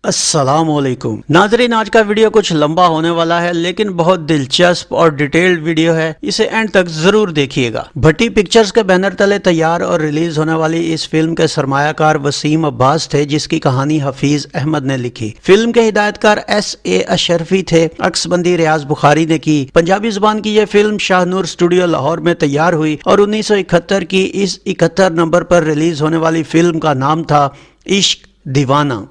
अस्सलाम वालेकुम नाज़रीन, आज का वीडियो कुछ लंबा होने वाला है लेकिन बहुत दिलचस्प और डिटेल्ड वीडियो है। इसे एंड तक जरूर देखिएगा। भट्टी पिक्चर्स के बैनर तले तैयार और रिलीज होने वाली इस फिल्म के सरमायाकार वसीम अब्बास थे, जिसकी कहानी हफीज अहमद ने लिखी। फिल्म के हिदायतकार S.A. अशरफी थे। अक्सबंदी रियाज बुखारी ने की। पंजाबी जुबान की यह फिल्म शाहनूर स्टूडियो लाहौर में तैयार हुई और 1971 की इस 71 नंबर पर रिलीज होने वाली फिल्म का नाम था इश्क दीवाना।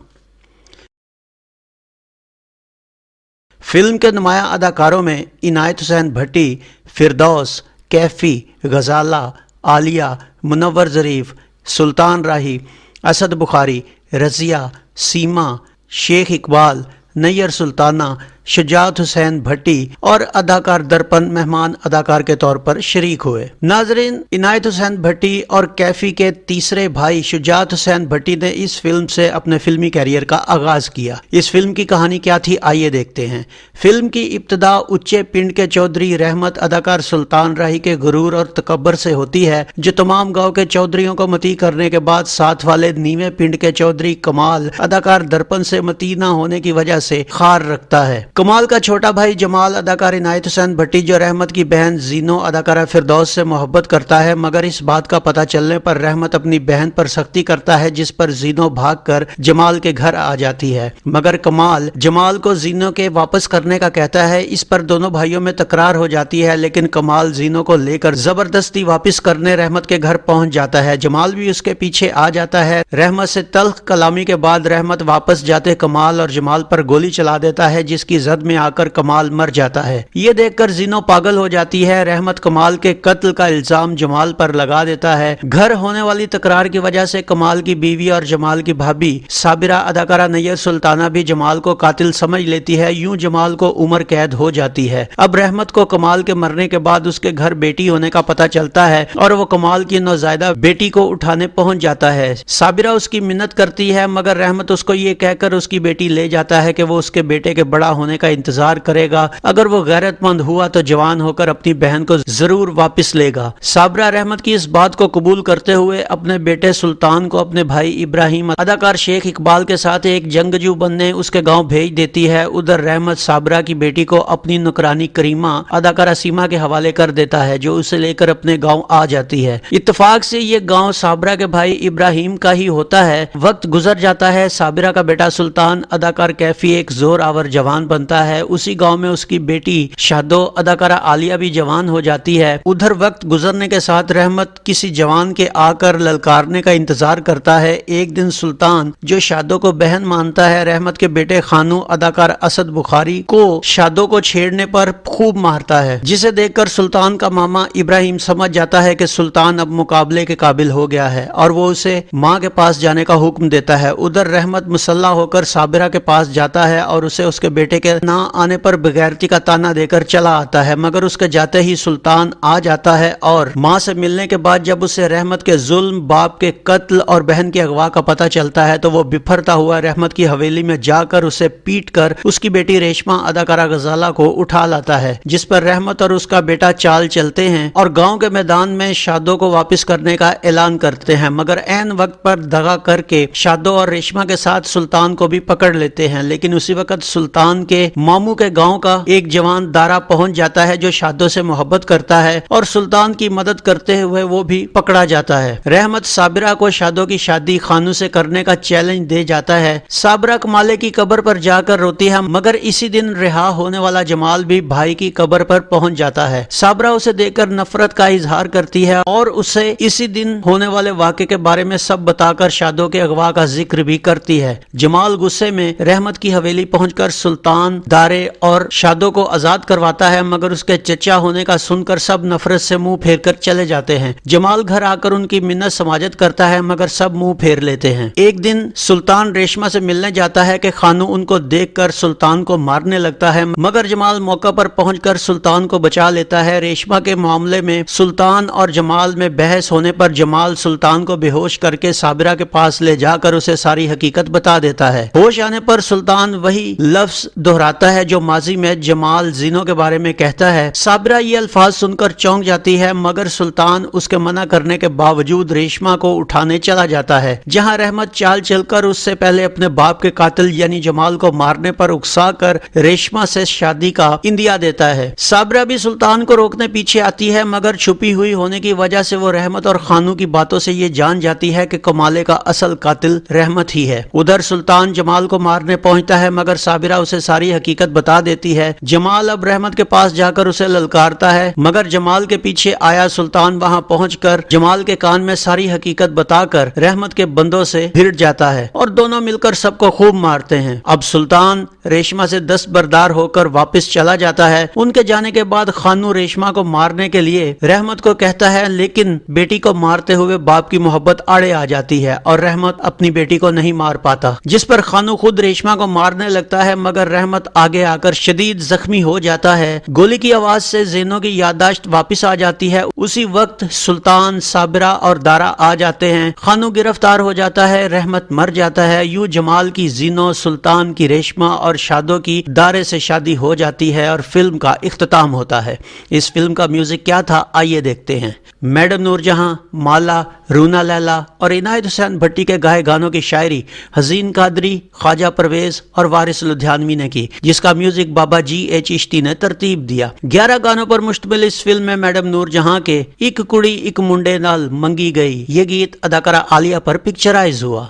फिल्म के नुमाया अदाकारों में इनायत हुसैन भट्टी, फिरदौस, कैफी, गजाला, आलिया, मुनव्वर ज़रीफ, सुल्तान राही, असद बुखारी, रज़िया, सीमा, शेख इकबाल, नैयर सुल्ताना, शुजात हुसैन भट्टी और अदाकार दर्पण मेहमान अदाकार के तौर पर शरीक हुए। नाजरीन, इनायत हुसैन भट्टी और कैफी के तीसरे भाई शुजात हुसैन भट्टी ने इस फिल्म से अपने फिल्मी कैरियर का आगाज किया। इस फिल्म की कहानी क्या थी, आइए देखते हैं। फिल्म की इब्तिदा उच्चे पिंड के चौधरी रहमत अदाकार सुल्तान राही के गुरूर और तकब्बर से होती है, जो तमाम गाँव के चौधरियों को मती करने के बाद साथ वाले नीवे पिंड के चौधरी कमाल अदाकार दर्पण से मती न होने की वजह से खार रखता है। कमाल का छोटा भाई जमाल अदाकार इनायत हुसैन भट्टी, जो रहमत की बहन जीनो अदाकारा फिरदौस से मोहब्बत करता है, मगर इस बात का पता चलने पर रहमत अपनी बहन पर सख्ती करता है, जिस पर जीनो भागकर जमाल के घर आ जाती है। मगर कमाल जमाल को जीनो के वापस करने का कहता है। इस पर दोनों भाइयों में तकरार हो जाती है, लेकिन कमाल जीनो को लेकर जबरदस्ती वापस करने रहमत के घर पहुंच जाता है। जमाल भी उसके पीछे आ जाता है। रहमत से तल्ख कलामी के बाद रहमत वापस जाते कमाल और जमाल पर गोली चला देता है, जिसकी जद में आकर कमाल मर जाता है। ये देखकर जीनो पागल हो जाती है। रहमत कमाल के कत्ल का इल्जाम जमाल पर लगा देता है। घर होने वाली तकरार की वजह से कमाल की बीवी और जमाल की भाभी साबिरा अदाकारा नैयर सुल्ताना भी जमाल को कातिल समझ लेती है। यूं जमाल को उम्र कैद हो जाती है। अब रहमत को कमाल के मरने के बाद उसके घर बेटी होने का पता चलता है और वो कमाल की नौज़ायदा बेटी को उठाने पहुंच जाता है। साबिरा उसकी मिन्नत करती है, मगर रहमत उसको ये कहकर उसकी बेटी ले जाता है कि वो उसके बेटे के बड़ा होने का इंतजार करेगा। अगर वो गैरतमंद हुआ तो जवान होकर अपनी बहन को जरूर वापस लेगा। साबरा रहमत की इस बात को कबूल करते हुए अपने बेटे सुल्तान को अपने भाई इब्राहिम अदाकार शेख इकबाल के साथ एक जंगजू बनने उसके गांव भेज देती है। उधर रहमत साबरा की बेटी को अपनी नुकरानी करीमा अदाकारा सीमा के हवाले कर देता है, जो उसे लेकर अपने गाँव आ जाती है। इत्तेफाक से ये गाँव साबरा के भाई इब्राहिम का ही होता है। वक्त गुजर जाता है। साबिरा का बेटा सुल्तान अदाकार कैफी एक जोर आवर जवान बनता है। उसी गांव में उसकी बेटी शादो अदाकारा आलिया भी जवान हो जाती है। उधर वक्त गुजरने के साथ रहमत किसी जवान के आकर ललकारने का इंतजार करता है। एक दिन सुल्तान, जो शादो को बहन मानता है, रहमत के बेटे खानू अदाकार असद बुखारी को शादो को छेड़ने पर खूब मारता है, जिसे देखकर सुल्तान का मामा इब्राहिम समझ जाता है कि सुल्तान अब मुकाबले के काबिल हो गया है और वो उसे माँ के पास जाने का हुक्म देता है। उधर रहमत मुसल्ला होकर साबिरा के पास जाता है और उसे उसके बेटे के ना आने पर बगैरती का ताना देकर चला आता है, मगर उसके जाते ही सुल्तान आ जाता है और माँ से मिलने के बाद जब उसे रहमत के जुल्म, बाप के कत्ल और बहन के अगवा का पता चलता है तो वो बिफरता हुआ रहमत की हवेली में जाकर उसे पीट कर उसकी बेटी रेशमा अदाकारा गजाला को उठा लाता है, जिस पर रहमत और उसका बेटा चाल चलते हैं और गाँव के मैदान में शादो को वापस करने का ऐलान करते हैं। मगर ऐन वक्त पर दगा करके शादो और रेशमा के साथ सुल्तान को भी पकड़ लेते हैं। लेकिन उसी वक्त सुल्तान के मामू के गांव का एक जवान दारा पहुंच जाता है, जो शादो से मोहब्बत करता है और सुल्तान की मदद करते हुए वो भी पकड़ा जाता है। रहमत साबिरा को शादो की शादी खानू से करने का चैलेंज दे जाता है। साबिरा कमाले की कब्र पर जाकर रोती है, मगर इसी दिन रिहा होने वाला जमाल भी भाई की कब्र पर पहुंच जाता है। साबिरा उसे देखकर नफरत का इजहार करती है और उसे इसी दिन होने वाले वाक़े के बारे में सब बताकर शादो के अगवा का जिक्र भी करती है। जमाल गुस्से में रहमत की हवेली पहुंचकर सुल्तान, दारे और शादो को आजाद करवाता है, मगर उसके चचा होने का सुनकर सब नफरत से मुंह फेर कर चले जाते हैं। जमाल घर आकर उनकी मिन्नत समाजत करता है, मगर सब मुंह फेर लेते हैं। एक दिन सुल्तान रेशमा से मिलने जाता है कि खानू उनको देखकर सुल्तान को मारने लगता है, मगर जमाल मौका पर पहुंचकर सुल्तान को बचा लेता है। रेशमा के मामले में सुल्तान और जमाल में बहस होने पर जमाल सुल्तान को बेहोश करके साबिरा के पास ले जाकर उसे सारी हकीकत बता देता है। होश आने पर सुल्तान वही लफ्ज دہراتا ہے جو ماضی میں جمال زینو کے بارے میں کہتا ہے۔ صابرہ یہ الفاظ سن کر چونک جاتی ہے مگر سلطان اس کے منع کرنے کے باوجود ریشما کو اٹھانے چلا جاتا ہے، جہاں رحمت چال چل کر اس سے پہلے اپنے باپ کے قاتل یعنی جمال کو مارنے پر اکسا کر ریشما سے شادی کا اندیا دیتا ہے۔ صابرہ بھی سلطان کو روکنے پیچھے آتی ہے مگر چھپی ہوئی ہونے کی وجہ سے وہ رحمت اور خانو کی باتوں سے یہ جان جاتی ہے کہ کمالے کا اصل قاتل رحمت ہی ہے۔ ادھر سلطان جمال کو مارنے پہنچتا ہے مگر صابرہ اسے ساری حقیقت بتا دیتی ہے۔ جمال اب رحمت کے پاس جا کر اسے للکارتا ہے مگر جمال کے پیچھے آیا سلطان وہاں پہنچ کر جمال کے کان میں ساری حقیقت بتا کر رحمت کے بندوں سے بھیڑ جاتا ہے اور دونوں مل کر سب کو خوب مارتے ہیں۔ اب سلطان ریشما سے دستبردار ہو کر واپس چلا جاتا ہے۔ ان کے جانے کے بعد خانو ریشما کو مارنے کے لیے رحمت کو کہتا ہے لیکن بیٹی کو مارتے ہوئے باپ کی محبت آڑے آ جاتی ہے اور رحمت اپنی بیٹی کو نہیں مار پاتا، جس پر خانو خود ریشما کو مارنے لگتا ہے مگر رحمت آگے آ کر شدید زخمی ہو جاتا ہے۔ گولی کی آواز سے زینو کی یادداشت واپس آ جاتی ہے۔ اسی وقت سلطان، صابرہ اور دارا آ جاتے ہیں۔ خانو گرفتار ہو جاتا ہے، رحمت مر جاتا ہے۔ یوں جمال کی زینو، سلطان کی ریشما اور شادو کی دارے سے شادی ہو جاتی ہے اور فلم کا اختتام ہوتا ہے۔ اس فلم کا میوزک کیا تھا آئیے دیکھتے ہیں۔ میڈم نور جہاں، مالا، رونا لیلا اور عنایت حسین بھٹی کے گائے گانوں کی شاعری حزین قادری، خواجہ پرویز اور وارث لدھیانوی نے کی، جس کا میوزک بابا جی ایچ چشتی نے ترتیب دیا۔ 11 گانوں پر مشتمل اس فلم میں میڈم نور جہاں کے ایک کڑی ایک منڈے نال منگی گئی یہ گیت اداکارہ عالیہ پر پکچرائز ہوا۔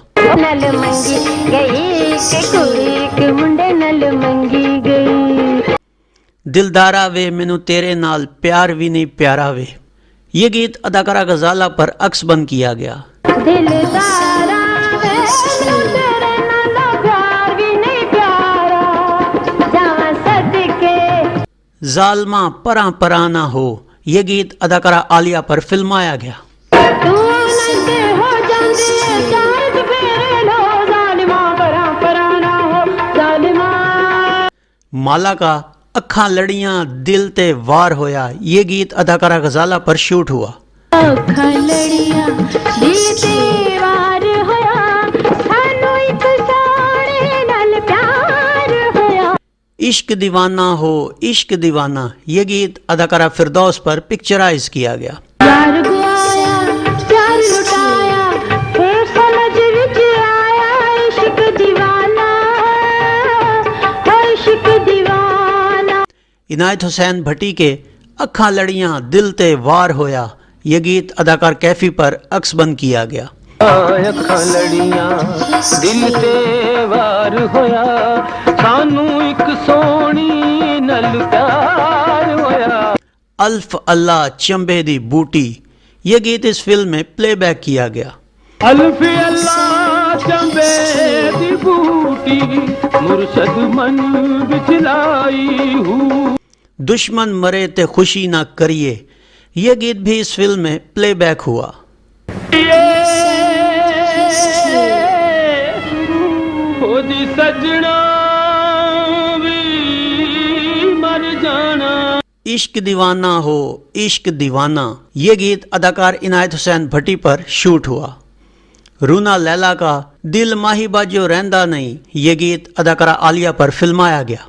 دلدارا وے مینو تیرے نال پیار وی نہیں پیارا وے یہ گیت اداکارہ غزالہ پر عکس بند کیا گیا۔ ظالمہ پراں پراں نہ ہو یہ گیت اداکارہ عالیہ پر فلمایا گیا۔ مالا کا اکھاں لڑیاں دل تے وار ہویا یہ گیت اداکارہ غزالہ پر شوٹ ہوا۔ اکھاں لڑیاں دل تے وار ہویا سانو ایک سونے نال پیار ہویا۔ عشق دیوانہ ہو عشق دیوانہ یہ گیت اداکارہ فردوس پر پکچرائز کیا گیا۔ پیار گوایا پیار لٹایا پھر سمجھ وچ آیا عشق دیوانہ عشق دیوانہ۔ عنایت حسین بھٹی کے اکھاں لڑیاں دل تے وار ہویا یہ گیت اداکار کیفی پر عکس بند کیا گیا۔ اکھاں لڑیاں دل تے وار ہویا سانو ایک سونی نال پیار ہویا۔ الف اللہ چمبے دی بوٹی یہ گیت اس فلم میں پلے بیک کیا گیا۔ الف اللہ چمبے دی بوٹی مرشد من بچلائی ہوں دشمن مرے تے خوشی نہ کریے یہ گیت بھی اس فلم میں پلے بیک ہوا۔ سجنا بھی مر جانا عشق دیوانہ ہو عشق دیوانہ یہ گیت اداکار عنایت حسین بھٹی پر شوٹ ہوا۔ رونا لیلا کا دل ماہی باجو رہندا نہیں یہ گیت اداکارہ عالیہ پر فلمایا گیا۔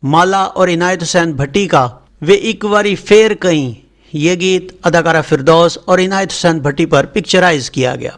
مالا اور عنایت حسین بھٹی کا وے ایک واری پھر کہیں یہ گیت اداکارہ فردوس اور عنایت حسین بھٹی پر پکچرائز کیا گیا۔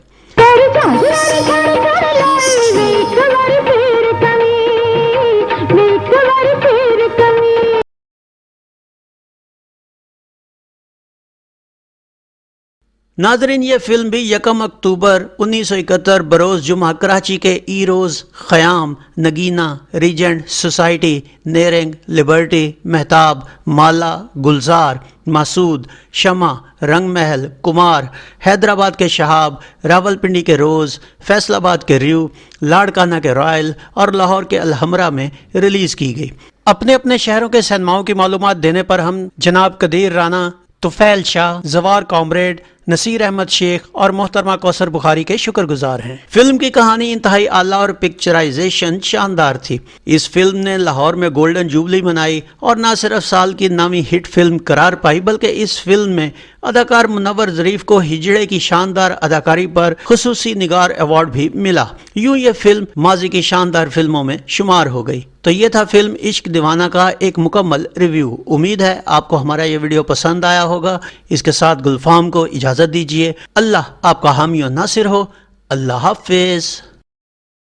ناظرین یہ فلم بھی 1 اکتوبر 1971 بروز جمعہ کراچی کے Eros, Khayyam, Nagina, Regent, Society, Nairang, Liberty, Mahtab, Mala, Gulzar, مسعود، شمع، رنگ محل، کمار، حیدرآباد کے شہاب، راول پنڈی کے روز، فیصل آباد کے ریو، لاڑکانہ کے رائل اور لاہور کے الحمرہ میں ریلیز کی گئی۔ اپنے اپنے شہروں کے سینماؤں کی معلومات دینے پر ہم جناب قدیر رانا، طفیل شاہ، زوار کامریڈ، نصیر احمد شیخ اور محترمہ کوثر بخاری کے شکر گزار ہیں۔ فلم کی کہانی انتہائی اعلیٰ اور پکچرائزیشن شاندار تھی۔ اس فلم نے لاہور میں گولڈن جوبلی منائی اور نہ صرف سال کی نامی ہٹ فلم قرار پائی بلکہ اس فلم میں اداکار منور ظریف کو ہجڑے کی شاندار اداکاری پر خصوصی نگار ایوارڈ بھی ملا۔ یوں یہ فلم ماضی کی شاندار فلموں میں شمار ہو گئی۔ تو یہ تھا فلم عشق دیوانہ کا ایک مکمل ریویو۔ امید ہے آپ کو ہمارا یہ ویڈیو پسند آیا ہوگا۔ اس کے ساتھ گلفام کو اجازت دیجیے۔ اللہ آپ کا حامی و ناصر ہو۔ اللہ حافظ۔